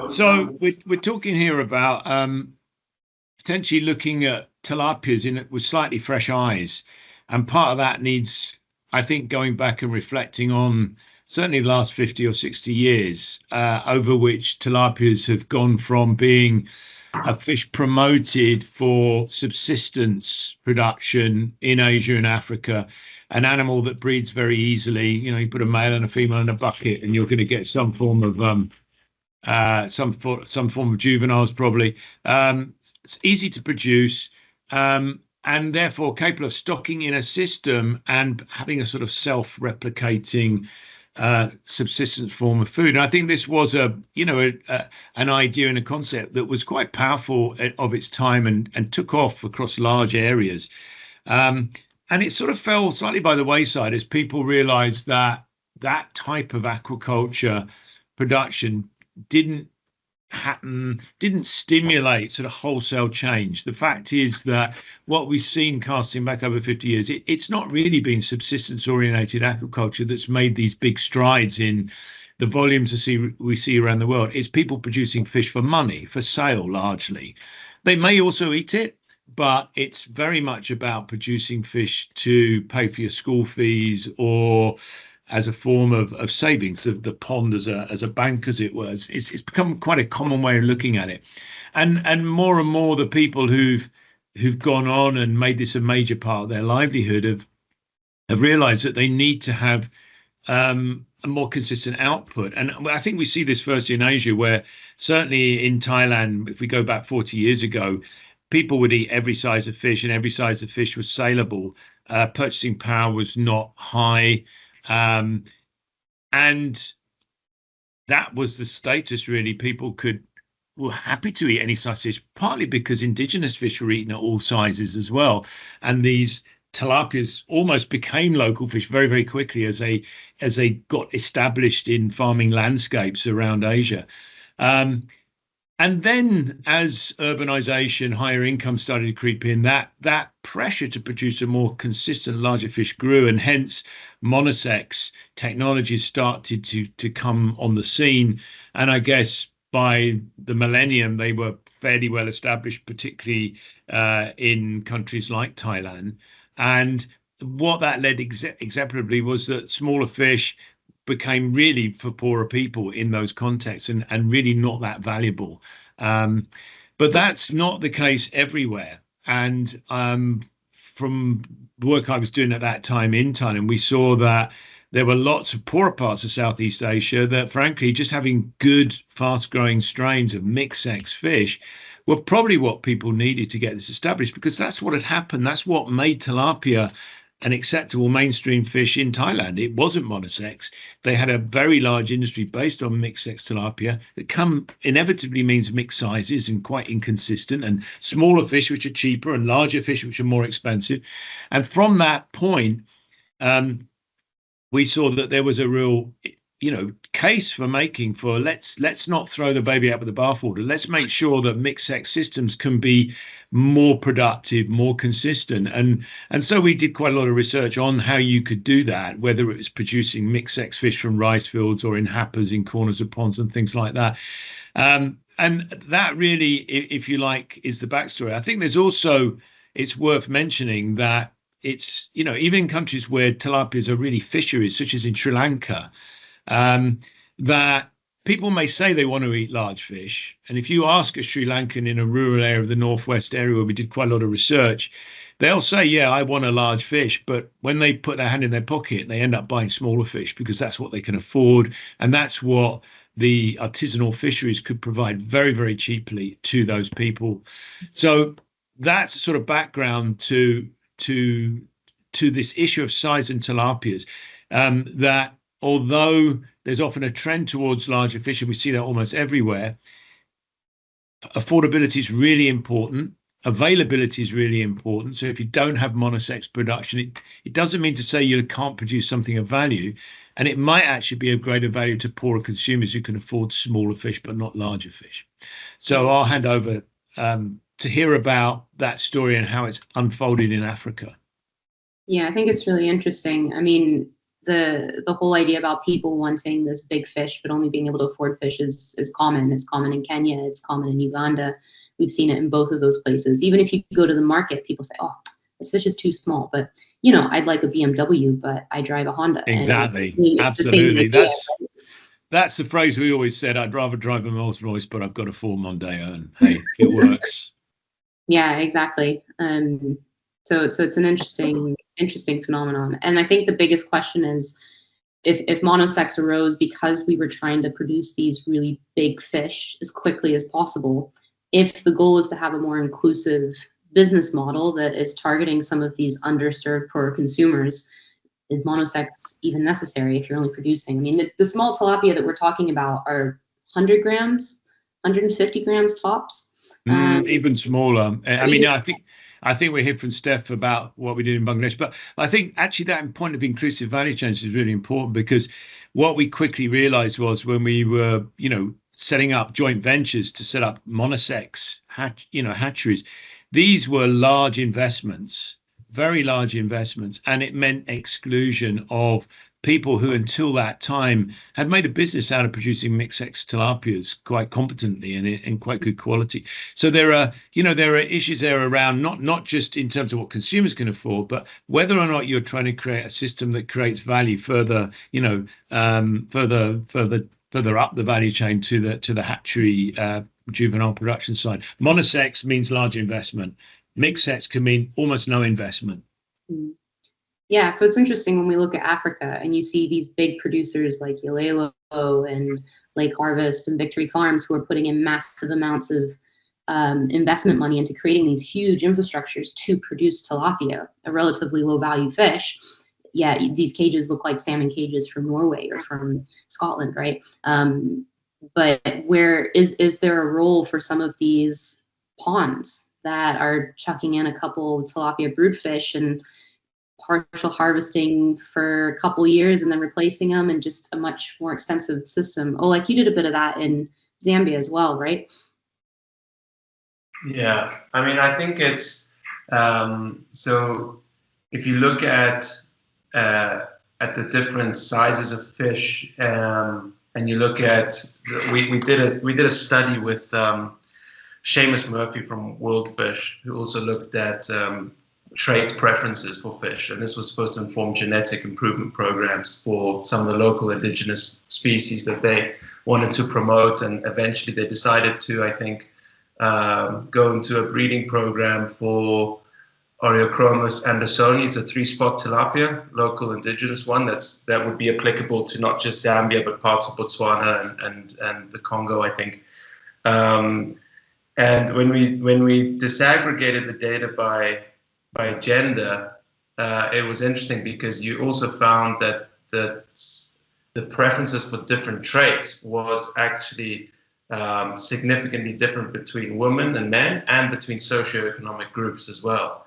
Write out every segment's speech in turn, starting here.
So we're talking here about potentially looking at tilapias with slightly fresh eyes, and part of that needs, I think, going back and reflecting on certainly the last 50 or 60 years, over which tilapias have gone from being a fish promoted for subsistence production in Asia and Africa, an animal that breeds very easily. You know, you put a male and a female in a bucket, and you're going to get some form of some form of juveniles probably. It's easy to produce, and therefore capable of stocking in a system and having a sort of self-replicating subsistence form of food. And I think this was an idea and a concept that was quite powerful of its time and took off across large areas. And it sort of fell slightly by the wayside as people realized that that type of aquaculture production didn't stimulate sort of wholesale change. The fact is that what we've seen casting back over 50 years, it's not really been subsistence orientated aquaculture that's made these big strides in the volumes we see around the world. It's people producing fish for money, for sale largely. They may also eat it, but it's very much about producing fish to pay for your school fees or as a form of savings, of the pond as a bank, as it was. It's become quite a common way of looking at it, and more the people who've gone on and made this a major part of their livelihood have realised that they need to have a more consistent output. And I think we see this first in Asia, where certainly in Thailand, if we go back 40 years ago, people would eat every size of fish, and every size of fish was saleable. Purchasing power was not high. And that was the status, really. People were happy to eat any size fish, partly because indigenous fish were eaten at all sizes as well. And these tilapias almost became local fish very, very quickly as they got established in farming landscapes around Asia. And then as urbanization, higher income started to creep in, that pressure to produce a more consistent, larger fish grew, and hence monosex technologies started to come on the scene. And I guess by the millennium, they were fairly well established, particularly in countries like Thailand. And what that led exemplarily was that smaller fish became really for poorer people in those contexts and really not that valuable. But that's not the case everywhere. And from the work I was doing at that time in Thailand, we saw that there were lots of poorer parts of Southeast Asia that, frankly, just having good, fast-growing strains of mixed-sex fish were probably what people needed to get this established, because that's what had happened. That's what made tilapia an acceptable mainstream fish in Thailand. It wasn't monosex. They had a very large industry based on mixed sex tilapia that inevitably means mixed sizes and quite inconsistent, and smaller fish which are cheaper and larger fish which are more expensive. And from that point, we saw that there was a real case for let's not throw the baby out with the bathwater. Let's make sure that mixed sex systems can be more productive, more consistent. And so we did quite a lot of research on how you could do that, whether it was producing mixed sex fish from rice fields or in happers in corners of ponds and things like that. And that really, if you like, is the backstory. I think it's worth mentioning that it's, even in countries where tilapias are really fisheries, such as in Sri Lanka, that people may say they want to eat large fish. And if you ask a Sri Lankan in a rural area of the northwest area where we did quite a lot of research, they'll say, yeah, I want a large fish. But when they put their hand in their pocket, they end up buying smaller fish because that's what they can afford. And that's what the artisanal fisheries could provide very, very cheaply to those people. So that's sort of background to this issue of size and tilapias, that although there's often a trend towards larger fish, and we see that almost everywhere, affordability is really important. Availability is really important. So if you don't have monosex production, it doesn't mean to say you can't produce something of value. And it might actually be of greater value to poorer consumers who can afford smaller fish, but not larger fish. So I'll hand over to hear about that story and how it's unfolded in Africa. Yeah, I think it's really interesting. I mean, the whole idea about people wanting this big fish but only being able to afford fish is common. It's common in Kenya. It's common in Uganda. We've seen it in both of those places. Even if you go to the market, people say, "Oh, this fish is too small." But I'd like a BMW, but I drive a Honda. Exactly. And it's Absolutely. the same idea, right? That's the phrase we always said. I'd rather drive a Rolls Royce, but I've got a Ford Mondeo, and hey, it works. Yeah, exactly. So it's an interesting phenomenon. And I think the biggest question is, if monosex arose because we were trying to produce these really big fish as quickly as possible, if the goal is to have a more inclusive business model that is targeting some of these underserved poor consumers, is monosex even necessary if you're only producing? I mean, the small tilapia that we're talking about are 100 grams, 150 grams tops. Even smaller. I mean, Even, I think we hear from Steph about what we did in Bangladesh, but I think actually that point of inclusive value chains is really important, because what we quickly realized was when we were, setting up joint ventures to set up monosex hatcheries, these were large investments, very large investments, and it meant exclusion of people who until that time had made a business out of producing mixed sex tilapias quite competently and in quite good quality. So there are issues there around not just in terms of what consumers can afford, but whether or not you're trying to create a system that creates value further, further up the value chain to the hatchery juvenile production side. Monosex means large investment. Mixed sex can mean almost no investment. Yeah, so it's interesting when we look at Africa and you see these big producers like Yalelo and Lake Harvest and Victory Farms who are putting in massive amounts of investment money into creating these huge infrastructures to produce tilapia, a relatively low value fish. Yeah, these cages look like salmon cages from Norway or from Scotland, right? But where is there a role for some of these ponds that are chucking in a couple tilapia broodfish and partial harvesting for a couple years and then replacing them, and just a much more extensive system? Oh, like you did a bit of that in Zambia as well, right? Yeah, I mean, I think it's so if you look at the different sizes of fish, and you look at we did a study with Seamus Murphy from World Fish, who also looked at trait preferences for fish, and this was supposed to inform genetic improvement programs for some of the local indigenous species that they wanted to promote, and eventually they decided to, I think, go into a breeding program for Oreochromis andersoni. It's a 3-spot tilapia, local indigenous one that would be applicable to not just Zambia but parts of Botswana and the Congo, I think. And when we disaggregated the data by gender, it was interesting because you also found that the preferences for different traits was actually significantly different between women and men, and between socioeconomic groups as well.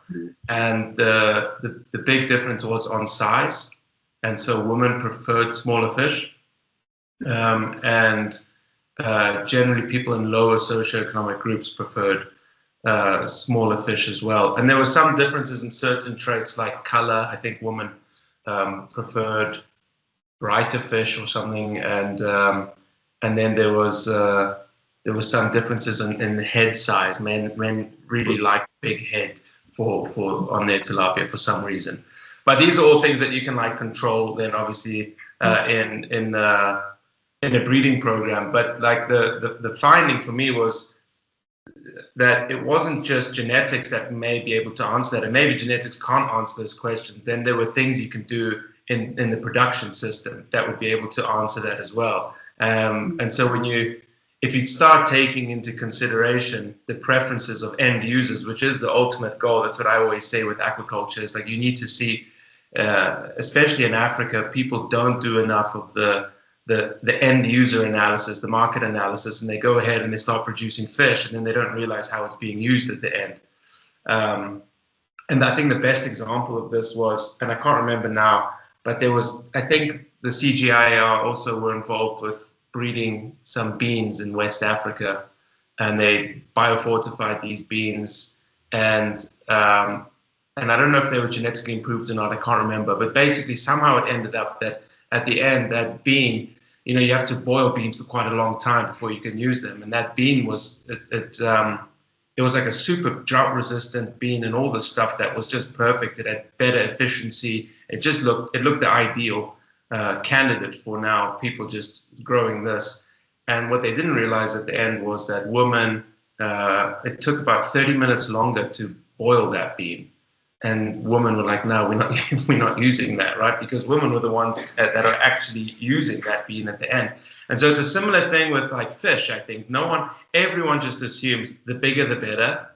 And the big difference was on size, and so women preferred smaller fish, and generally people in lower socioeconomic groups preferred smaller fish as well. And there were some differences in certain traits like color. I think women preferred brighter fish or something, and then there was some differences in the head size. Men really like big head for on their tilapia for some reason. But these are all things that you can control then obviously in a breeding program. But the finding for me was that it wasn't just genetics that may be able to answer that, and maybe genetics can't answer those questions. Then there were things you can do in the production system that would be able to answer that as well. And so if you start taking into consideration the preferences of end users, which is the ultimate goal, that's what I always say with aquaculture, is you need to see, especially in Africa, people don't do enough of the end user analysis, the market analysis, and they go ahead and they start producing fish, and then they don't realize how it's being used at the end. And I think the best example of this was, and I can't remember now, but there was, I think the CGIAR also were involved with breeding some beans in West Africa, and they biofortified these beans, and and I don't know if they were genetically improved or not, I can't remember, but basically somehow it ended up that at the end, that bean, you know, you have to boil beans for quite a long time before you can use them. And that bean was, it was like a super drought resistant bean and all the stuff that was just perfect. It had better efficiency. It looked the ideal candidate for now people just growing this. And what they didn't realize at the end was that it took about 30 minutes longer to boil that bean. And women were like, no, we're not using that, right? Because women were the ones that are actually using that bean at the end. And so it's a similar thing with like fish, I think. Everyone just assumes the bigger the better.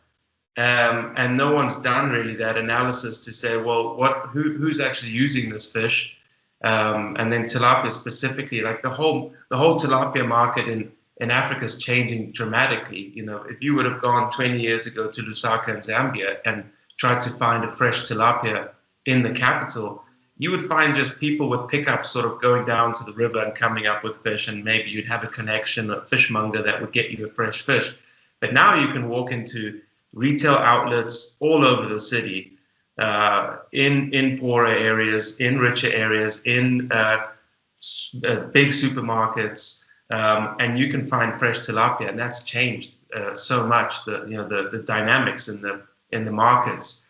And no one's done really that analysis to say, well, who's actually using this fish? And then tilapia specifically, like the whole tilapia market in Africa is changing dramatically. You know, if you would have gone 20 years ago to Lusaka in Zambia and tried to find a fresh tilapia in the capital, you would find just people with pickups sort of going down to the river and coming up with fish, and maybe you'd have a connection, a fishmonger that would get you a fresh fish. But now you can walk into retail outlets all over the city, in poorer areas, in richer areas, in big supermarkets, and you can find fresh tilapia, and that's changed so much. The dynamics in the markets,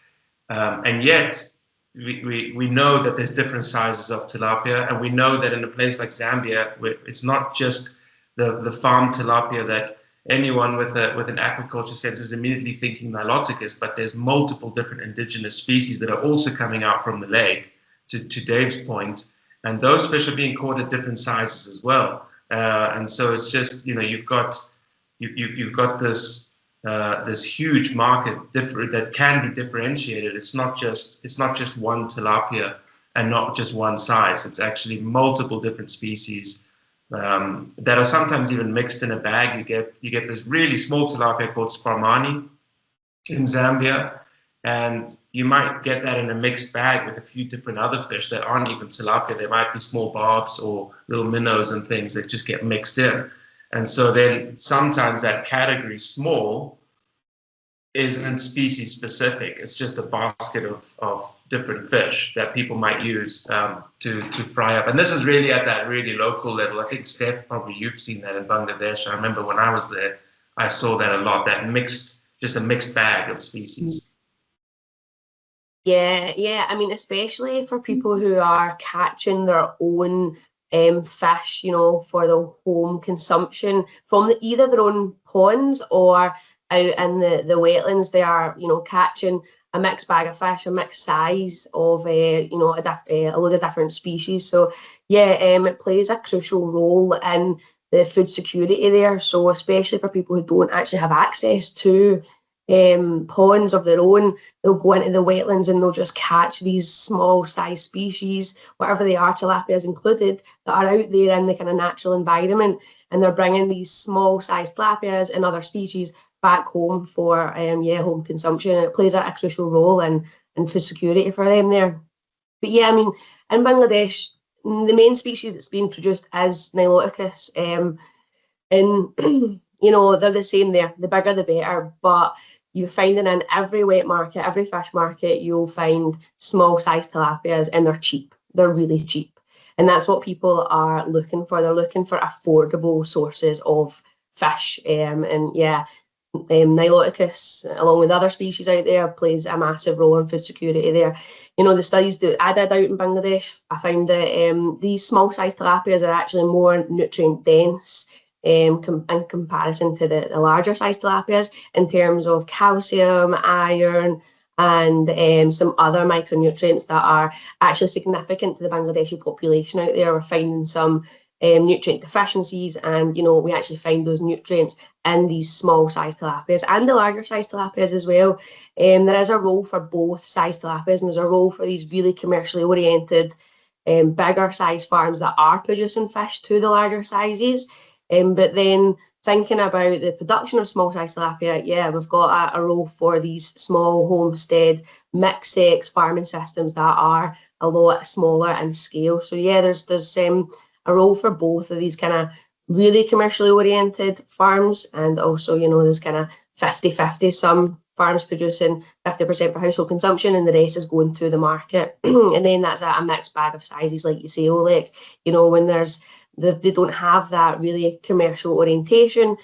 and yet we know that there's different sizes of tilapia, and we know that in a place like Zambia, it's not just the farm tilapia that anyone with an aquaculture sense is immediately thinking Niloticus, but there's multiple different indigenous species that are also coming out from the lake, to Dave's point, and those fish are being caught at different sizes as well. And so it's just, you know, you've got this huge market that can be differentiated. It's not just one tilapia and not just one size. It's actually multiple different species that are sometimes even mixed in a bag. You get this really small tilapia called sparmani in Zambia, and you might get that in a mixed bag with a few different other fish that aren't even tilapia. They might be small barbs or little minnows and things that just get mixed in. And so then sometimes that category small isn't species specific. It's just a basket of different fish that people might use to fry up. And this is really at that really local level. I think, Steph, probably you've seen that in Bangladesh. I remember when I was there, I saw that a lot, just a mixed bag of species. Yeah. I mean, especially for people who are catching their own fish, you know, for the home consumption from either their own ponds or out in the wetlands. They are, you know, catching a mixed bag of fish, a mixed size of a load of different species. So yeah, it plays a crucial role in the food security there. So especially for people who don't actually have access to ponds of their own, they'll go into the wetlands and they'll just catch these small size species, whatever they are, tilapias included, that are out there in the kind of natural environment, and they're bringing these small size tilapias and other species back home for home consumption. And it plays a crucial role in food security for them there. But yeah, I mean, in Bangladesh, the main species that's being produced is Niloticus, and you know, they're the same there. The bigger the better, but you're finding in every wet market, every fish market, you'll find small size tilapias, and they're cheap. They're really cheap. And that's what people are looking for. They're looking for affordable sources of fish. And yeah, Niloticus, along with other species out there, plays a massive role in food security there. You know, the studies that I did out in Bangladesh, I found that these small size tilapias are actually more nutrient dense in comparison to the larger size tilapias in terms of calcium, iron, and some other micronutrients that are actually significant to the Bangladeshi population out there. We're finding some nutrient deficiencies, and you know, we actually find those nutrients in these small size tilapias and the larger size tilapias as well. There is a role for both size tilapias, and there's a role for these really commercially oriented bigger size farms that are producing fish to the larger sizes. But then thinking about the production of small size tilapia, yeah, we've got a role for these small homestead mixed sex farming systems that are a lot smaller in scale. So yeah, there's a role for both of these kind of really commercially oriented farms, and also, you know, there's kind of 50-50, some farms producing 50% for household consumption, and the rest is going to the market. And then that's a mixed bag of sizes, like you say, Oleg. You know, when they don't have that really commercial orientation,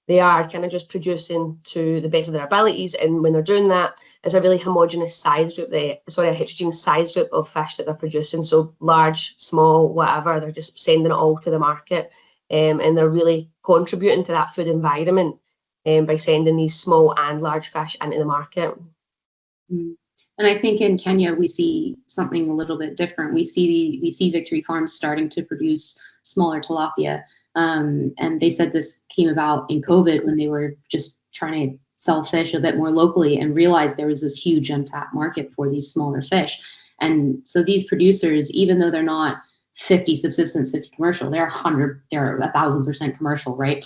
they are kind of just producing to the best of their abilities. And when they're doing that, it's a really homogenous size group, a heterogeneous size group of fish that they're producing. So large, small, whatever, they're just sending it all to the market. And they're really contributing to that food environment by sending these small and large fish into the market. And I think in Kenya, we see something a little bit different. We see Victory Farms starting to produce smaller tilapia. And they said this came about in COVID when they were just trying to sell fish a bit more locally and realized there was this huge untapped market for these smaller fish. And so these producers, even though they're not 50 subsistence, 50 commercial, they're 1,000% commercial, right?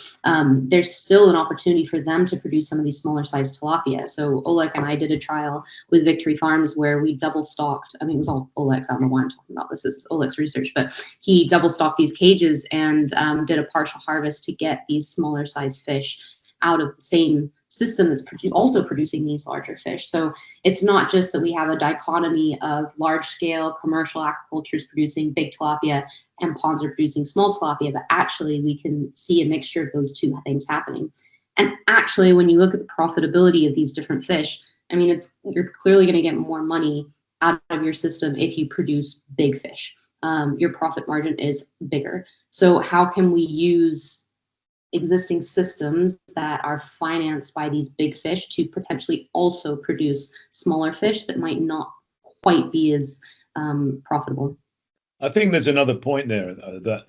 There's still an opportunity for them to produce some of these smaller sized tilapia. So Oleg and I did a trial with Victory Farms where we double stocked. I mean, it was all Oleg's. I don't know why I'm talking about this. This is Oleg's research, but he double stocked these cages and did a partial harvest to get these smaller sized fish out of the same system that's also producing these larger fish. So it's not just that we have a dichotomy of large scale commercial aquaculture producing big tilapia and ponds are producing small tilapia, but actually we can see a mixture of those two things happening. And actually, when you look at the profitability of these different fish, I mean, you're clearly going to get more money out of your system if you produce big fish. Your profit margin is bigger. So how can we use existing systems that are financed by these big fish to potentially also produce smaller fish that might not quite be as profitable? I think there's another point there, that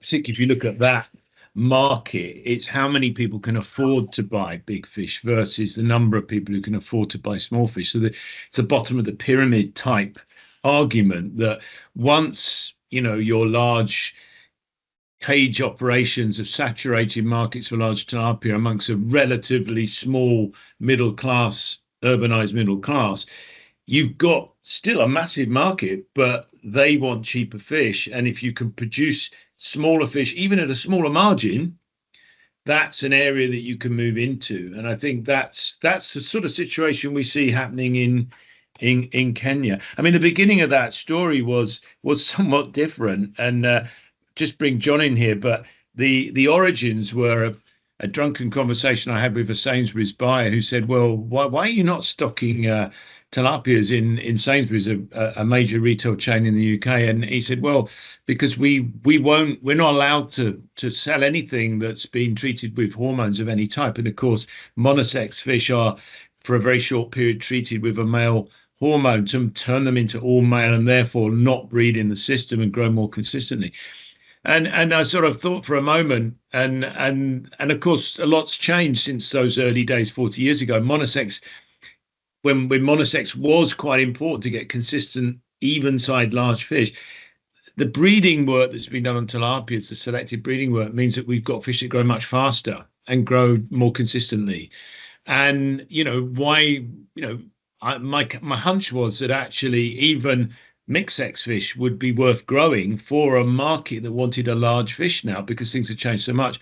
particularly if you look at that market, it's how many people can afford to buy big fish versus the number of people who can afford to buy small fish. So it's a bottom of the pyramid type argument that once, you know, your large cage operations have saturated markets for large tilapia amongst a relatively small middle class, urbanized middle class, you've got still a massive market, but they want cheaper fish. And if you can produce smaller fish, even at a smaller margin, that's an area that you can move into. And I think that's the sort of situation we see happening in Kenya. I mean, the beginning of that story was somewhat different, and just bring John in here, but the origins were a drunken conversation I had with a Sainsbury's buyer who said, well, why are you not stocking tilapias in Sainsbury's, a major retail chain in the UK? And he said, well, because we're not allowed to sell anything that's been treated with hormones of any type. And of course, monosex fish are for a very short period treated with a male hormone to turn them into all male and therefore not breed in the system and grow more consistently. And I sort of thought for a moment, and of course, a lot's changed since those early days 40 years ago. Monosex, when monosex was quite important to get consistent, even-sized large fish, the breeding work that's been done on tilapias, the selective breeding work, means that we've got fish that grow much faster and grow more consistently. And, you know, why, you know, my hunch was that actually even mixed-sex fish would be worth growing for a market that wanted a large fish now, because things have changed so much.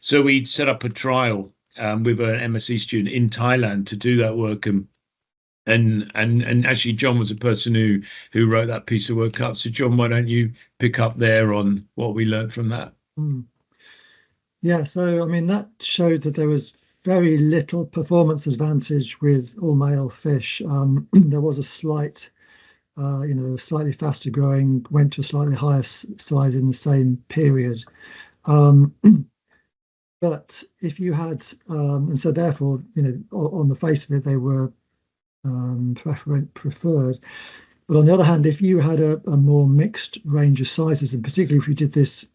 So we set up a trial with an MSc student in Thailand to do that work, and actually John was the person who wrote that piece of work up. So John, why don't you pick up there on what we learned from that? Yeah, so I mean, that showed that there was very little performance advantage with all male fish. There was a slight they were slightly faster growing, went to a slightly higher size in the same period. But if you had, and so therefore, you know, on the face of it, they were preferred. But on the other hand, if you had a more mixed range of sizes, and particularly if you did this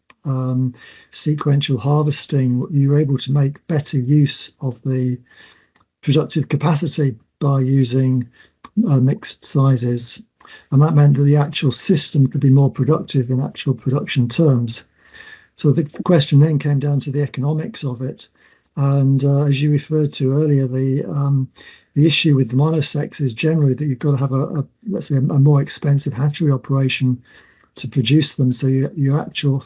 sequential harvesting, you were able to make better use of the productive capacity by using mixed sizes. And that meant that the actual system could be more productive in actual production terms. So the question then came down to the economics of it. And as you referred to earlier, the issue with the monosex is generally that you've got to have let's say a more expensive hatchery operation to produce them. So your actual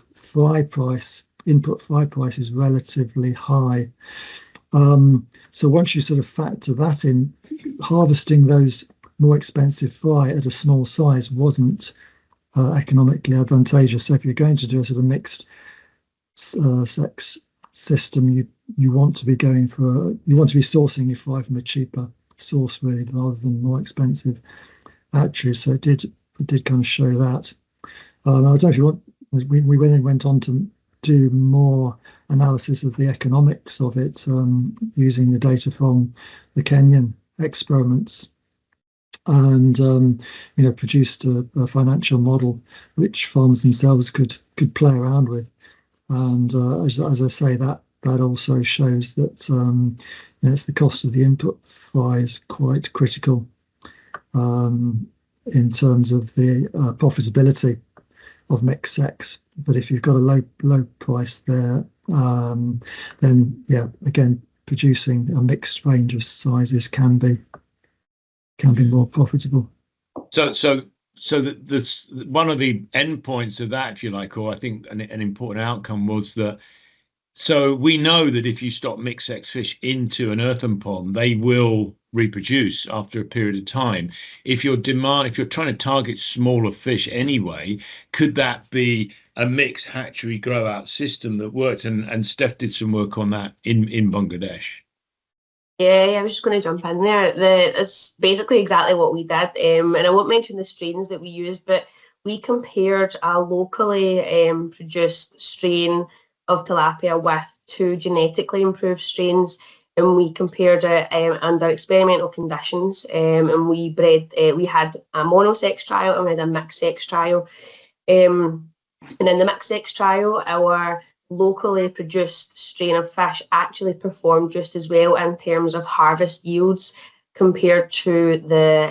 input fry price is relatively high. So once you sort of factor that in, harvesting those more expensive fry at a small size wasn't economically advantageous. So if you're going to do a sort of mixed sex system, you want to be sourcing your fry from a cheaper source really, rather than more expensive hatcheries. So it did kind of show that. I don't know if you want. We then went on to do more analysis of the economics of it, using the data from the Kenyan experiments, and produced a financial model which farmers themselves could play around with. And as I say, that also shows that it's the cost of the input fry is quite critical in terms of the profitability of mixed sex. But if you've got a low price there, then again, producing a mixed range of sizes can be more profitable. So this one of the endpoints of that, if you like, or I think an important outcome was that. So we know that if you stop mixed sex fish into an earthen pond, they will reproduce after a period of time. If you're trying to target smaller fish anyway, could that be a mixed hatchery grow out system that worked? And Steph did some work on that in Bangladesh. Yeah, I was just going to jump in there. That's basically exactly what we did. And I won't mention the strains that we used, but we compared a locally produced strain of tilapia with 2 genetically improved strains, and we compared it under experimental conditions. And we had a monosex trial and we had a mixed sex trial. And in the mixed sex trial, our locally produced strain of fish actually performed just as well in terms of harvest yields compared to the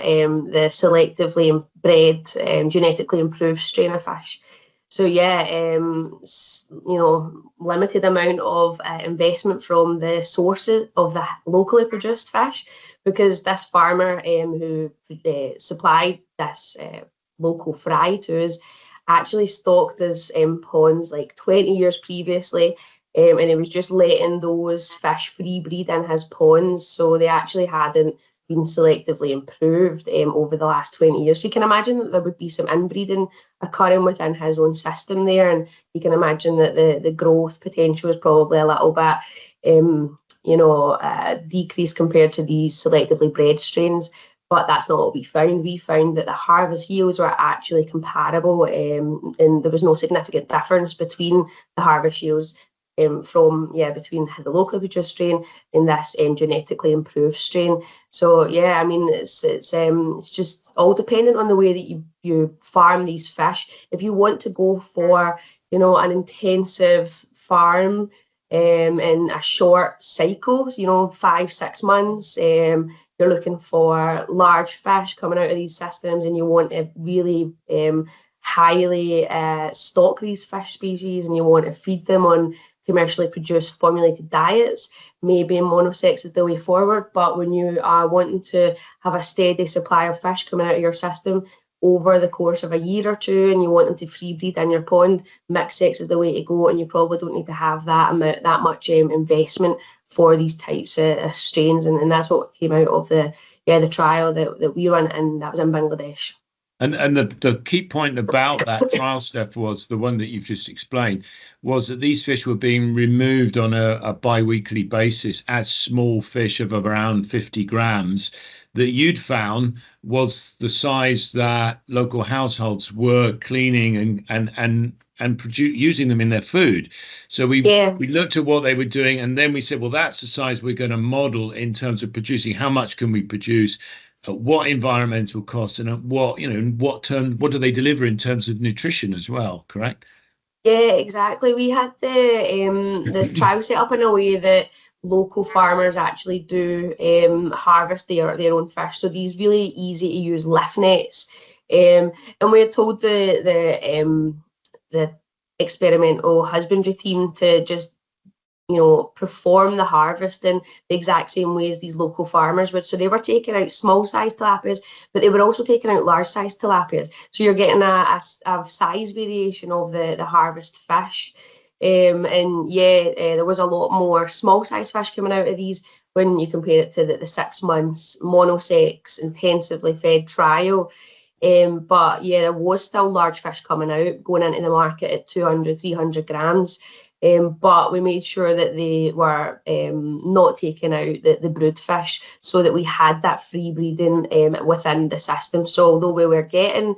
selectively bred, genetically improved strain of fish. So limited amount of investment from the sources of the locally produced fish, because this farmer who supplied this local fry to us actually stocked his ponds like 20 years previously, and he was just letting those fish free breed in his ponds, so they actually hadn't been selectively improved over the last 20 years. So you can imagine that there would be some inbreeding occurring within his own system there, and you can imagine that the growth potential is probably a little bit decreased compared to these selectively bred strains. But that's not what we found. We found that the harvest yields were actually comparable, and there was no significant difference between the harvest yields between the locally produced strain and this genetically improved strain. So it's just all dependent on the way that you farm these fish. If you want to go for an intensive farm in a short cycle, 5-6 months, you're looking for large fish coming out of these systems, and you want to really highly stock these fish species, and you want to feed them on commercially produced formulated diets, maybe monosex is the way forward. But when you are wanting to have a steady supply of fish coming out of your system over the course of a year or two, and you want them to free breed in your pond, mixed sex is the way to go, and you probably don't need to have that much investment for these types of strains, and that's what came out of the trial that we run, and that was in Bangladesh. And the key point about that trial, Steph, was the one that you've just explained, was that these fish were being removed on a bi-weekly basis as small fish of around 50 grams that you'd found was the size that local households were cleaning and using them in their food. So we looked at what they were doing, and then we said, well, that's the size we're going to model in terms of producing. How much can we produce? At what environmental costs, and at what do they deliver in terms of nutrition as well? Correct? Yeah, exactly. We had the trial set up in a way that local farmers actually do harvest their own fish. So these really easy to use lift nets, and we had told the experimental husbandry team to just perform the harvest in the exact same way as these local farmers would. So they were taking out small sized tilapias, but they were also taking out large sized tilapias. So you're getting a size variation of the harvest fish. And yeah, there was a lot more small size fish coming out of these when you compare it to the 6 months monosex intensively fed trial. But yeah, there was still large fish coming out, going into the market at 200, 300 grams. But we made sure that they were not taking out the brood fish, so that we had that free breeding within the system. So although we were getting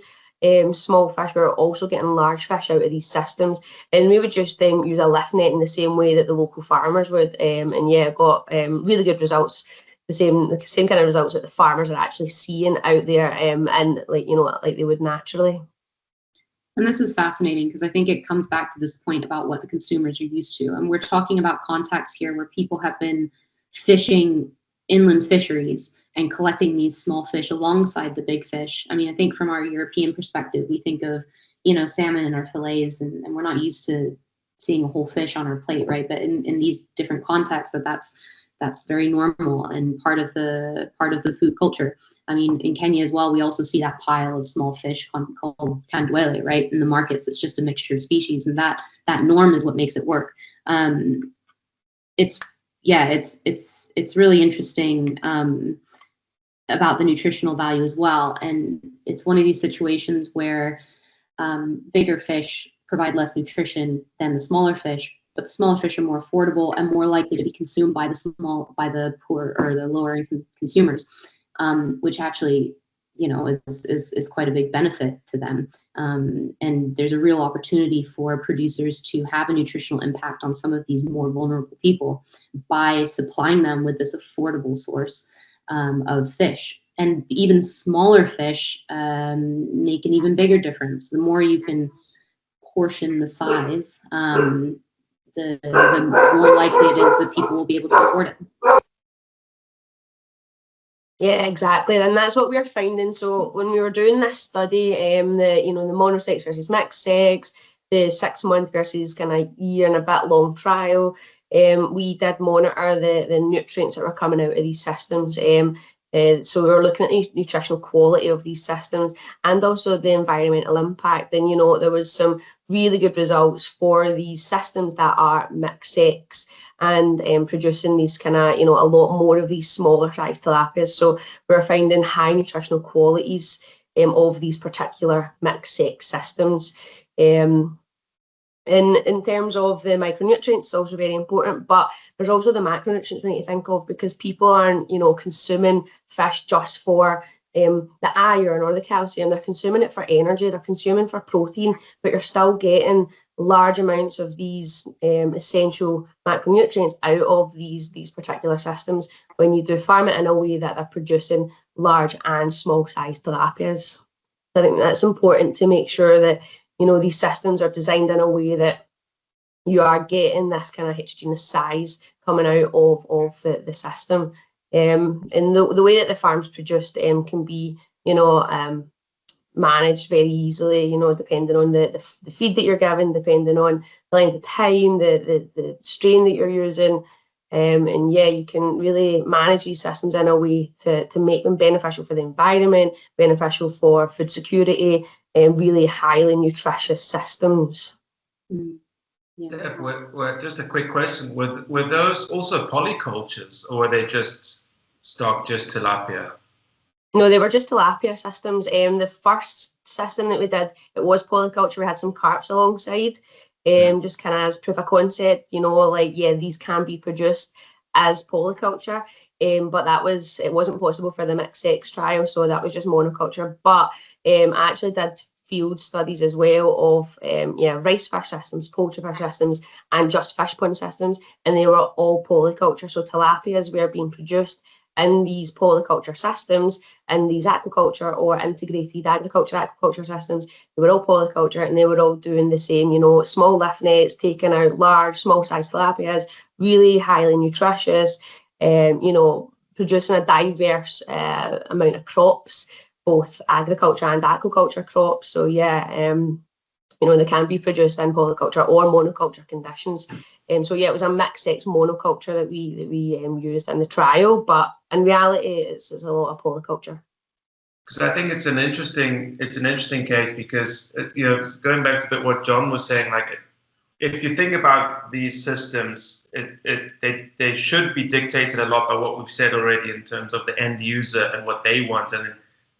small fish, we were also getting large fish out of these systems, and we would just use a lift net in the same way that the local farmers would, and yeah, got really good results. The same kind of results that the farmers are actually seeing out there, and like they would naturally. And this is fascinating because I think it comes back to this point about what the consumers are used to. And we're talking about contexts here where people have been fishing inland fisheries and collecting these small fish alongside the big fish. I mean, I think from our European perspective, we think of, salmon in our fillets, and we're not used to seeing a whole fish on our plate, right? But in these different contexts, that's very normal and part of the food culture. I mean, in Kenya as well, we also see that pile of small fish called kandwele, right? In the markets, it's just a mixture of species, and that norm is what makes it work. It's really interesting about the nutritional value as well, and it's one of these situations where bigger fish provide less nutrition than the smaller fish, but the smaller fish are more affordable and more likely to be consumed by the poor or the lower income consumers. Which actually, is quite a big benefit to them. And there's a real opportunity for producers to have a nutritional impact on some of these more vulnerable people by supplying them with this affordable source of fish. And even smaller fish make an even bigger difference. The more you can portion the size, the more likely it is that people will be able to afford it. Yeah, exactly, and that's what we're finding. So when we were doing this study, the monosex versus mixed sex, the 6 month versus kind of year and a bit long trial, we did monitor the nutrients that were coming out of these systems. So we were looking at the nutritional quality of these systems and also the environmental impact. And there was some really good results for these systems that are mixed sex and producing these kind of, a lot more of these smaller size tilapias. So we're finding high nutritional qualities of these particular mixed sex systems. In terms of the micronutrients, it's also very important, but there's also the macronutrients we need to think of, because people aren't, consuming fish just for the iron or the calcium. They're consuming it for energy, they're consuming for protein, but you're still getting large amounts of these essential macronutrients out of these particular systems when you do farm it in a way that they're producing large and small size tilapias. I think that's important to make sure that these systems are designed in a way that you are getting this kind of heterogeneous size coming out of the system. And the way that the farm's produced can be, managed very easily, depending on the feed that you're given, depending on the length of time, the strain that you're using. And yeah, you can really manage these systems in a way to make them beneficial for the environment, beneficial for food security, and really highly nutritious systems. Yeah. Deb, just a quick question. Were those also polycultures, or were they just stock, just tilapia? No, they were just tilapia systems. The first system that we did, it was polyculture. We had some carps alongside, just kind of as proof of concept, these can be produced as polyculture. But it wasn't possible for the mixed sex trial, so that was just monoculture. But I actually did field studies as well of rice fish systems, poultry fish systems, and just fish pond systems, and they were all polyculture. So tilapias were being produced in these polyculture systems, and these aquaculture or integrated aquaculture systems, they were all polyculture, and they were all doing the same, small lift nets, taking out large, small size tilapias, really highly nutritious, producing a diverse amount of crops, both agriculture and aquaculture crops. So yeah, they can be produced in polyculture or monoculture conditions. So yeah, it was a mixed sex monoculture that we used in the trial, but in reality, it's a lot of polyculture. Because I think it's an interesting case, because going back to a bit what John was saying, like if you think about these systems, they should be dictated a lot by what we've said already in terms of the end user and what they want,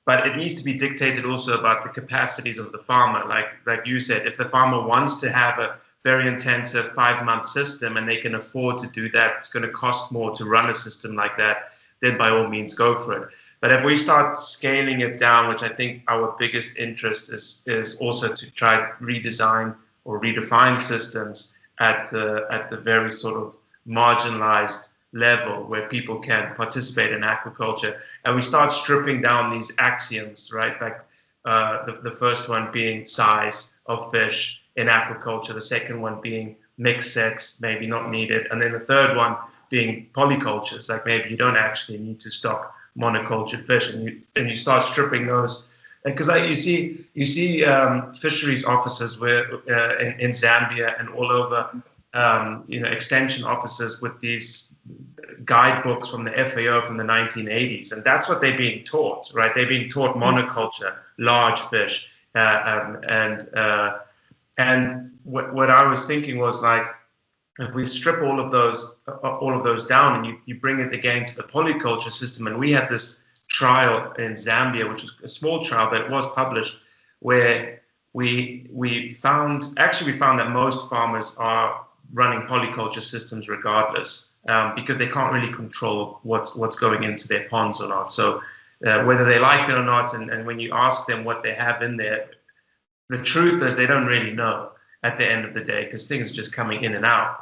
but it needs to be dictated also about the capacities of the farmer. Like you said, if the farmer wants to have a very intensive 5-month system and they can afford to do that, it's going to cost more to run a system like that, then by all means go for it. But if we start scaling it down, which I think our biggest interest is also to try to redesign or redefine systems at the very sort of marginalized level where people can participate in aquaculture, and we start stripping down these axioms, right? Like the first one being size of fish in aquaculture, the second one being mixed sex, maybe not needed, and then the third one being polycultures, like maybe you don't actually need to stock monocultured fish, and you start stripping those, because you see fisheries officers where in Zambia and all over, extension officers with these guidebooks from the FAO from the 1980s, and that's what they're being taught, right? They're being taught monoculture, large fish, and what I was thinking was, like, if we strip all of those down and you bring it again to the polyculture system, and we had this trial in Zambia, which was a small trial, but it was published, where we found that most farmers are running polyculture systems regardless, because they can't really control what's going into their ponds or not. So whether they like it or not, and when you ask them what they have in there, the truth is they don't really know at the end of the day, because things are just coming in and out.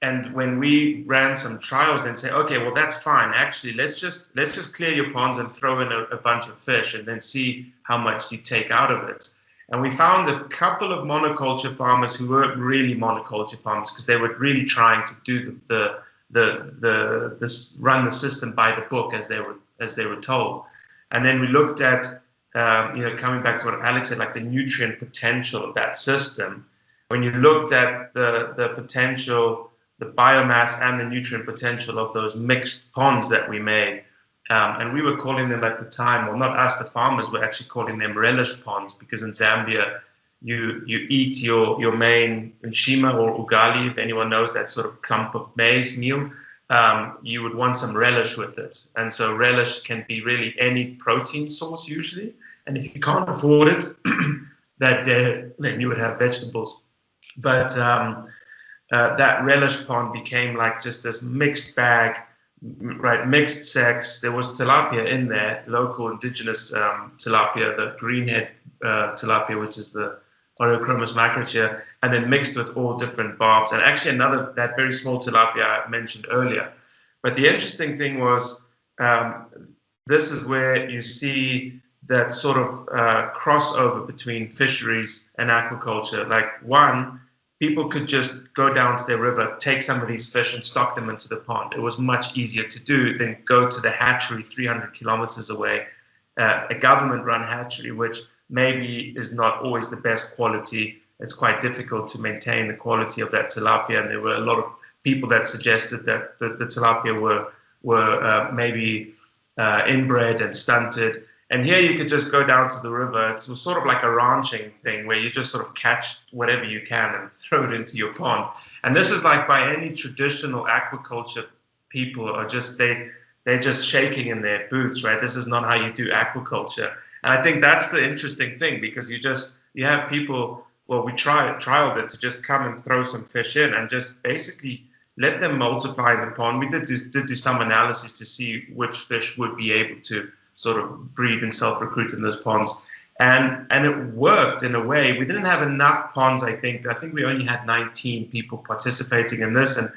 And when we ran some trials, then say, okay, well, that's fine. Actually, let's just clear your ponds and throw in a bunch of fish, and then see how much you take out of it. And we found a couple of monoculture farmers who weren't really monoculture farmers, because they were really trying to do run the system by the book as they were told. And then we looked at coming back to what Alex said, like the nutrient potential of that system. When you looked at the potential, the biomass and the nutrient potential of those mixed ponds that we made, and we were calling them at the time, well, not us, the farmers were actually calling them relish ponds, because in Zambia, you eat your main nshima or ugali, if anyone knows that sort of clump of maize meal, you would want some relish with it. And so relish can be really any protein source usually. And if you can't afford it that day, then you would have vegetables. But that relish pond became like just this mixed bag, right? Mixed sex. There was tilapia in there, local indigenous tilapia, the greenhead tilapia, which is the Oreochromis macrotia, and then mixed with all different barbs. And actually that very small tilapia I mentioned earlier. But the interesting thing was, this is where you see that sort of crossover between fisheries and aquaculture. Like, one, people could just go down to their river, take some of these fish and stock them into the pond. It was much easier to do than go to the hatchery 300 kilometers away, a government-run hatchery, which maybe is not always the best quality. It's quite difficult to maintain the quality of that tilapia, and there were a lot of people that suggested that the tilapia were maybe inbred and stunted. And here you could just go down to the river. It's sort of like a ranching thing where you just sort of catch whatever you can and throw it into your pond. And this is like, by any traditional aquaculture people are just, they're just shaking in their boots, right? This is not how you do aquaculture. And I think that's the interesting thing, because you have people, well, we trialed it to just come and throw some fish in and just basically let them multiply in the pond. We did do some analysis to see which fish would be able to sort of breed and self-recruit in those ponds. And it worked in a way. We didn't have enough ponds, I think. I think we only had 19 people participating in this and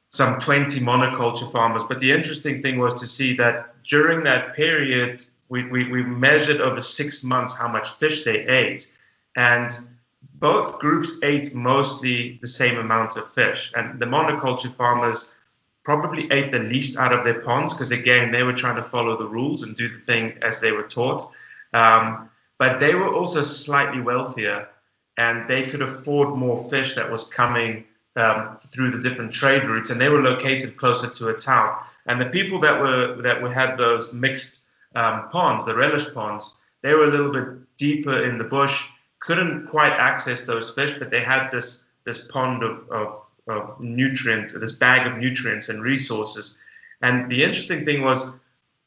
some 20 monoculture farmers. But the interesting thing was to see that during that period, we measured over 6 months how much fish they ate. And both groups ate mostly the same amount of fish. And the monoculture farmers probably ate the least out of their ponds, because again, they were trying to follow the rules and do the thing as they were taught. But they were also slightly wealthier, and they could afford more fish that was coming through the different trade routes, and they were located closer to a town. And the people that had those mixed ponds, the relish ponds, they were a little bit deeper in the bush, couldn't quite access those fish, but they had this pond of nutrient, this bag of nutrients and resources. And the interesting thing was,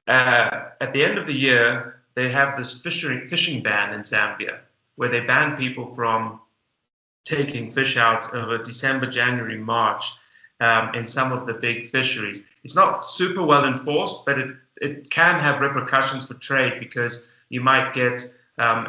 at the end of the year, they have this fishing ban in Zambia, where they ban people from taking fish out over December, January, March in some of the big fisheries. It's not super well enforced, but it can have repercussions for trade, because you might get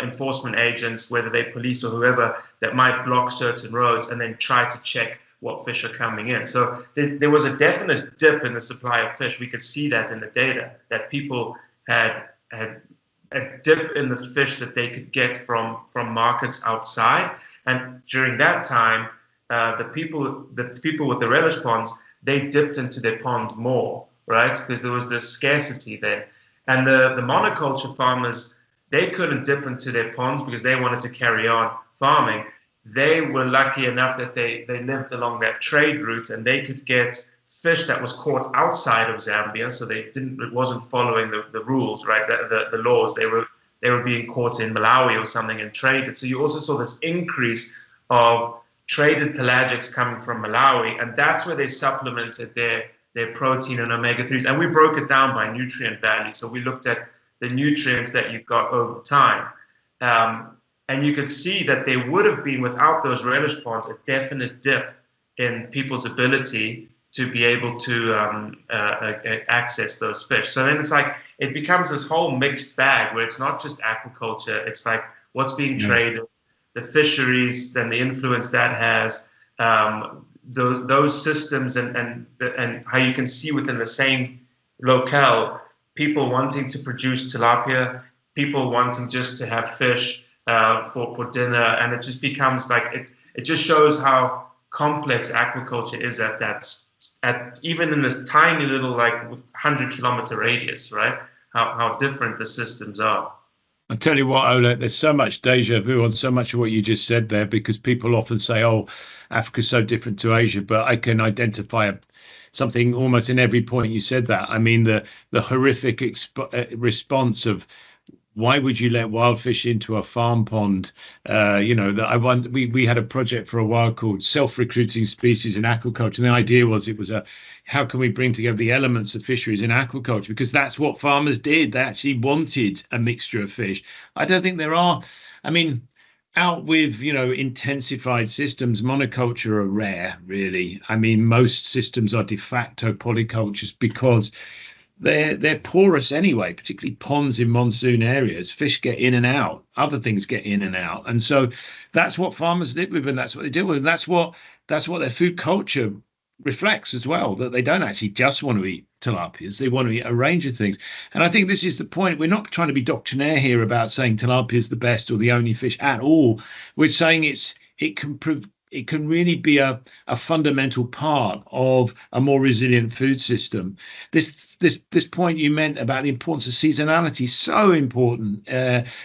enforcement agents, whether they police or whoever, that might block certain roads and then try to check what fish are coming in. So there was a definite dip in the supply of fish. We could see that in the data, that people had a dip in the fish that they could get from markets outside. And during that time, the people with the relish ponds, they dipped into their ponds more, right? Because there was this scarcity there. And the monoculture farmers, they couldn't dip into their ponds because they wanted to carry on farming. They were lucky enough that they lived along that trade route, and they could get fish that was caught outside of Zambia. So it wasn't following the rules, right? The laws. They were being caught in Malawi or something and traded. So you also saw this increase of traded pelagics coming from Malawi, and that's where they supplemented their protein and omega-3s. And we broke it down by nutrient value. So we looked at the nutrients that you got over time. And you could see that there would have been, without those relish ponds, a definite dip in people's ability to be able to access those fish. So then it's like, it becomes this whole mixed bag where it's not just aquaculture, it's like what's being traded, the fisheries, then the influence that has, those systems, and how you can see within the same locale, people wanting to produce tilapia, people wanting just to have fish for dinner, and it just becomes like, it just shows how complex aquaculture is at even in this tiny little, like, 100-kilometer radius, right? How different the systems are. I tell you what, Oleg, there's so much deja vu on so much of what you just said there, because people often say, oh, Africa's so different to Asia, but I can identify something almost in every point you said that. I mean, the horrific response of, why would you let wild fish into a farm pond? We had a project for a while called Self-Recruiting Species in Aquaculture. And the idea was, how can we bring together the elements of fisheries in aquaculture? Because that's what farmers did. They actually wanted a mixture of fish. I don't think there are, out with, intensified systems, monoculture are rare, really. Most systems are de facto polycultures because they're porous anyway, particularly ponds in monsoon areas. Fish get in and out, other things get in and out. And so that's what farmers live with, and that's what they deal with. And that's what their food culture reflects as well, that they don't actually just want to eat tilapias, they want to eat a range of things. And I think this is the point. We're not trying to be doctrinaire here about saying tilapia is the best or the only fish at all. We're saying it can really be a fundamental part of a more resilient food system. This point you meant about the importance of seasonality is so important,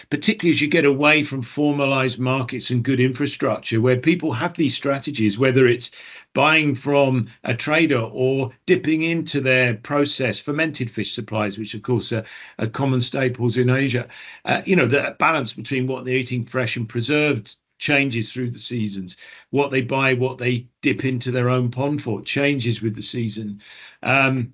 particularly as you get away from formalized markets and good infrastructure, where people have these strategies, whether it's buying from a trader or dipping into their processed fermented fish supplies, which of course are common staples in Asia. The balance between what they're eating fresh and preserved changes through the seasons. What they buy, what they dip into their own pond for, changes with the season. And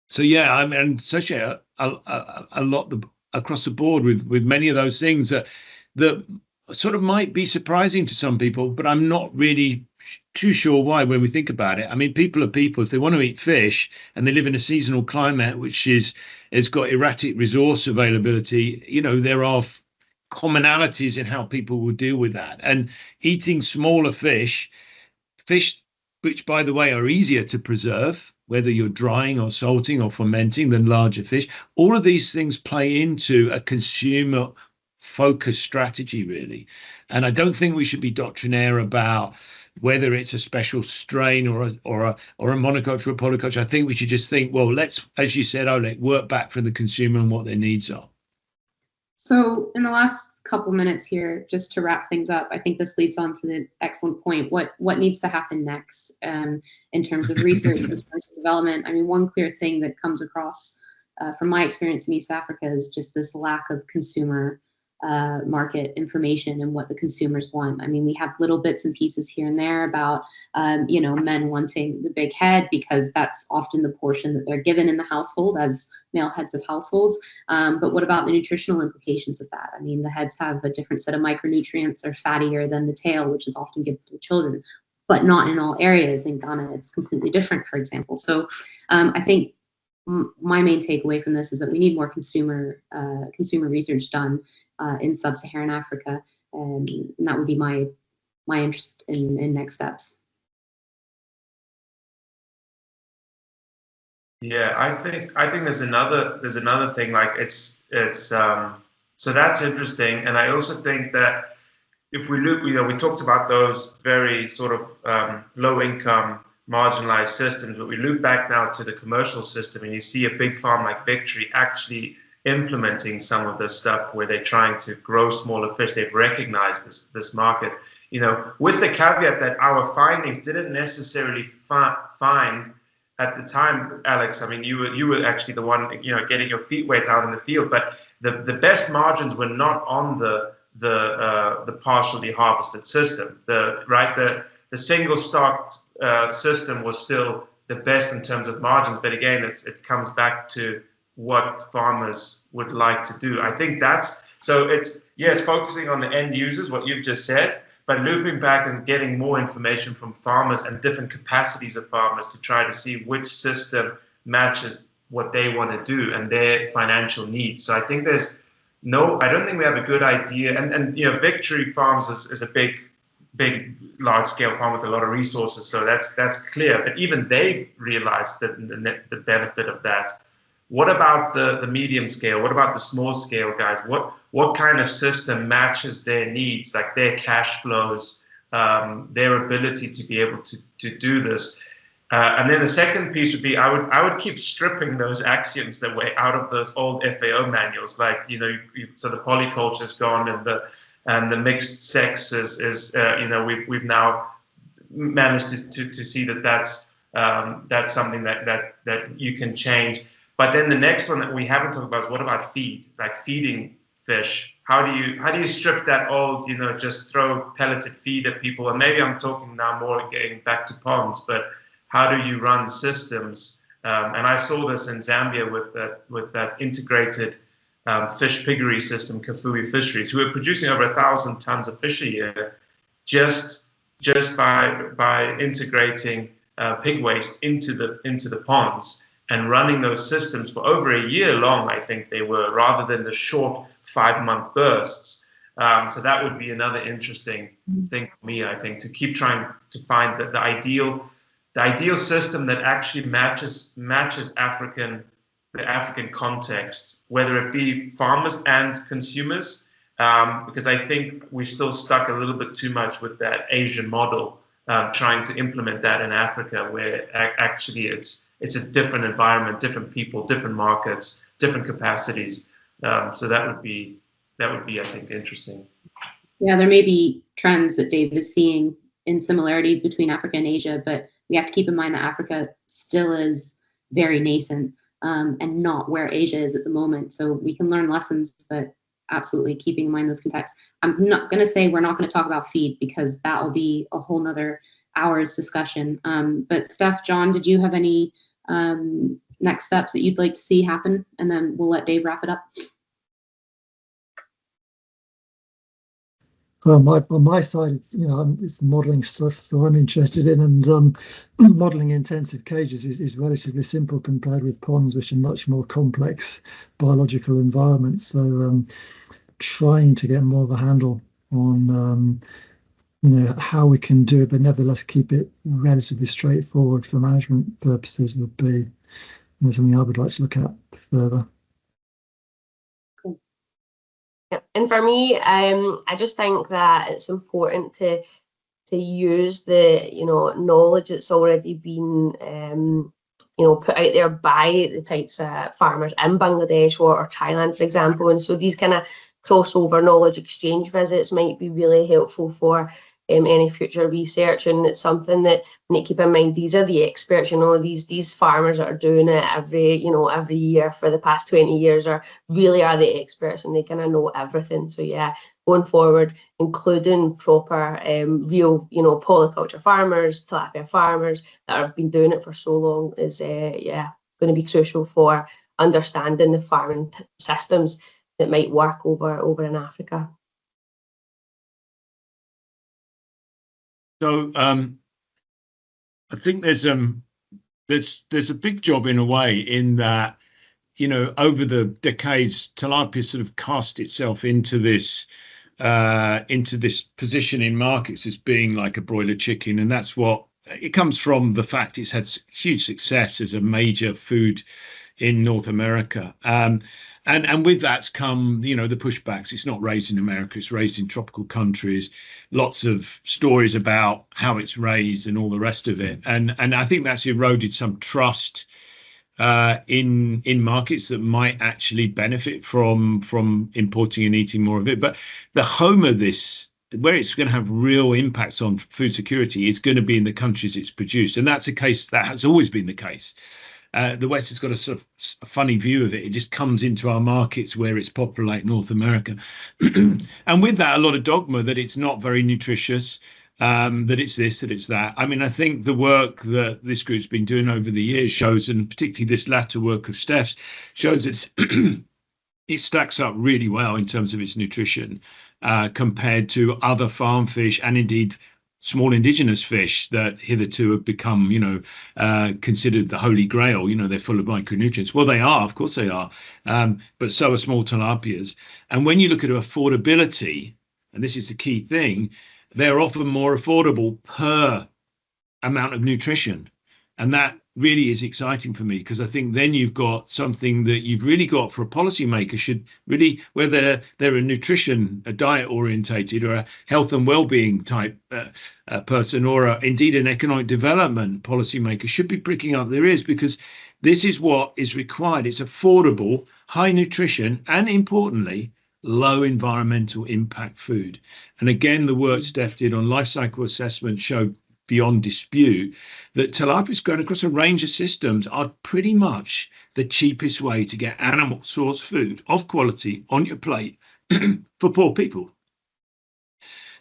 associate a lot across the board with many of those things that sort of might be surprising to some people, but I'm not really too sure why when we think about it. People are people. If they want to eat fish and they live in a seasonal climate which has got erratic resource availability, there are commonalities in how people will deal with that. And eating smaller fish, which, by the way, are easier to preserve, whether you're drying or salting or fermenting, than larger fish, all of these things play into a consumer focused strategy, really. And I don't think we should be doctrinaire about whether it's a special strain or a monoculture or polyculture. I think we should just think, well, let's, as you said, Oleg, work back from the consumer and what their needs are. So in the last couple minutes here, just to wrap things up, I think this leads on to the excellent point. What needs to happen next in terms of research, in terms of development? One clear thing that comes across from my experience in East Africa is just this lack of consumer market information and what the consumers want. I mean, we have little bits and pieces here and there about, you know, men wanting the big head because that's often the portion that they're given in the household as male heads of households. But what about the nutritional implications of that? I mean, the heads have a different set of micronutrients, are fattier than the tail, which is often given to children, but not in all areas. In Ghana, it's completely different, for example. So I think my main takeaway from this is that we need more consumer research done in sub-Saharan Africa, and that would be my interest in next steps. Yeah, I think there's another thing, like it's so that's interesting, and I also think that if we look, you know, we talked about those very sort of low income marginalized systems, but we look back now to the commercial system, and you see a big farm like Victory actually implementing some of this stuff where they're trying to grow smaller fish. They've recognized this market, you know, with the caveat that our findings didn't necessarily find at the time, Alex. I mean, you were actually the one, you know, getting your feet wet out in the field, but the best margins were not on the partially harvested system. The single stocked system was still the best in terms of margins, but again, it comes back to what farmers would like to do. I think that's, so it's, yes, focusing on the end users, what you've just said, but looping back and getting more information from farmers and different capacities of farmers to try to see which system matches what they want to do and their financial needs. So I think I don't think we have a good idea. And you know, Victory Farms is a big, large scale farm with a lot of resources. So that's clear. But even they've realized the benefit of that. What about the medium scale? What about the small scale guys? What kind of system matches their needs, like their cash flows, their ability to be able to do this? And then the second piece would be I would keep stripping those axioms that were out of those old FAO manuals, like, you know, so the polyculture's gone and the mixed sex is you know, we've now managed to see that's something that you can change. But then the next one that we haven't talked about is what about feed, like feeding fish? How do you strip that old, you know, just throw pelleted feed at people? And maybe I'm talking now more getting back to ponds, but how do you run systems? And I saw this in Zambia with that integrated fish piggery system, Kafui Fisheries, who are producing over 1,000 tons of fish a year just by integrating pig waste into the ponds. And running those systems for over a year long, I think they were, rather than the short 5-month bursts. So that would be another interesting thing for me, I think, to keep trying to find the ideal system that actually matches the African context, whether it be farmers and consumers, because I think we're still stuck a little bit too much with that Asian model, trying to implement that in Africa, where actually it's a different environment, different people, different markets, different capacities. So that would be, I think, interesting. Yeah, there may be trends that Dave is seeing in similarities between Africa and Asia, but we have to keep in mind that Africa still is very nascent and not where Asia is at the moment. So we can learn lessons, but absolutely keeping in mind those contexts. I'm not going to say we're not going to talk about feed, because that will be a whole nother hour's discussion. But Steph, John, did you have any next steps that you'd like to see happen? And then we'll let Dave wrap it up. Well, on my side, you know, it's modelling stuff that I'm interested in, and modelling intensive cages is relatively simple compared with ponds, which are much more complex biological environments. So trying to get more of a handle on you know, how we can do it, but nevertheless keep it relatively straightforward for management purposes would be something I would like to look at further. And for me, I just think that it's important to use the, you know, knowledge that's already been you know, put out there by the types of farmers in Bangladesh or Thailand, for example. And so these kind of crossover knowledge exchange visits might be really helpful for any future research. And it's something that we need to keep in mind. These are the experts, these farmers that are doing it every year for the past 20 years are the experts, and they kind of know everything. So yeah, going forward, including proper real polyculture farmers, tilapia farmers that have been doing it for so long is going to be crucial for understanding the farming systems that might work over in Africa. So I think there's a big job in a way in that, over the decades, tilapia sort of cast itself into this position in markets as being like a broiler chicken, and that's what it comes from, the fact it's had huge success as a major food in North America. And with that's come, the pushbacks. It's not raised in America, it's raised in tropical countries. Lots of stories about how it's raised and all the rest of it. And I think that's eroded some trust in markets that might actually benefit from importing and eating more of it. But the home of this, where it's going to have real impacts on food security, is going to be in the countries it's produced. And that's a case that has always been the case. The West has got a sort of a funny view of it. It just comes into our markets where it's popular, like North America. And with that, a lot of dogma that it's not very nutritious, that it's this, that it's that. I mean, I think the work that this group's been doing over the years shows, and particularly this latter work of Steph's, shows it stacks up really well in terms of its nutrition compared to other farm fish, and indeed small indigenous fish that hitherto have become, considered the holy grail. They're full of micronutrients. Well, they are, of course they are, but so are small tilapias. And when you look at affordability, and this is the key thing, they're often more affordable per amount of nutrition. And that really is exciting for me, because I think then you've got something that you've really got for a policymaker should really, whether they're a diet orientated or a health and well-being type person, or indeed an economic development policymaker, should be pricking up their ears, because this is what is required. It's affordable, high nutrition, and importantly, low environmental impact food. And again, the work Steph did on life cycle assessment showed beyond dispute that tilapias grown across a range of systems are pretty much the cheapest way to get animal source food of quality on your plate for poor people.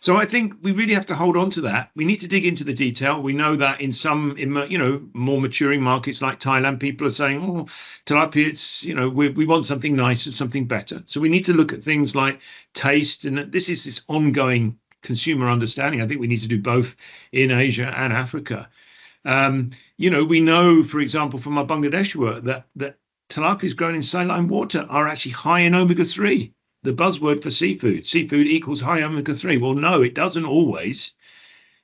So I think we really have to hold on to that. We need to dig into the detail. We know that in some, more maturing markets like Thailand, people are saying, oh, tilapia, it's, we want something nicer, something better. So we need to look at things like taste. And this is this ongoing consumer understanding. I think we need to do both in Asia and Africa. We know, for example, from our Bangladesh work, that tilapias grown in saline water are actually high in omega-3. The buzzword for seafood equals high omega-3. Well, no, it doesn't always.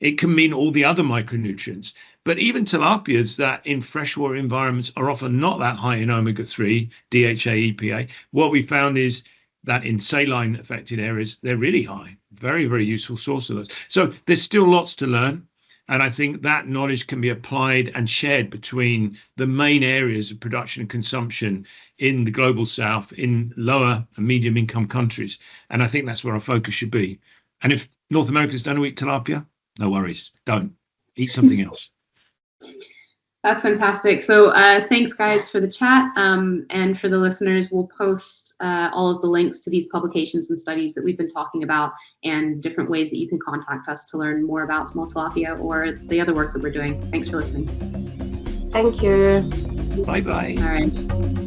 It can mean all the other micronutrients. But even tilapias that in freshwater environments are often not that high in omega-3, DHA, EPA, what we found is that in saline affected areas, they're really high. Very, very useful source of those. So there's still lots to learn. And I think that knowledge can be applied and shared between the main areas of production and consumption in the global south, in lower and medium income countries. And I think that's where our focus should be. And if North Americans don't eat tilapia, no worries, don't. Eat something else. That's fantastic. So thanks, guys, for the chat. And for the listeners, we'll post all of the links to these publications and studies that we've been talking about, and different ways that you can contact us to learn more about small tilapia or the other work that we're doing. Thanks for listening. Thank you. Bye-bye. All right.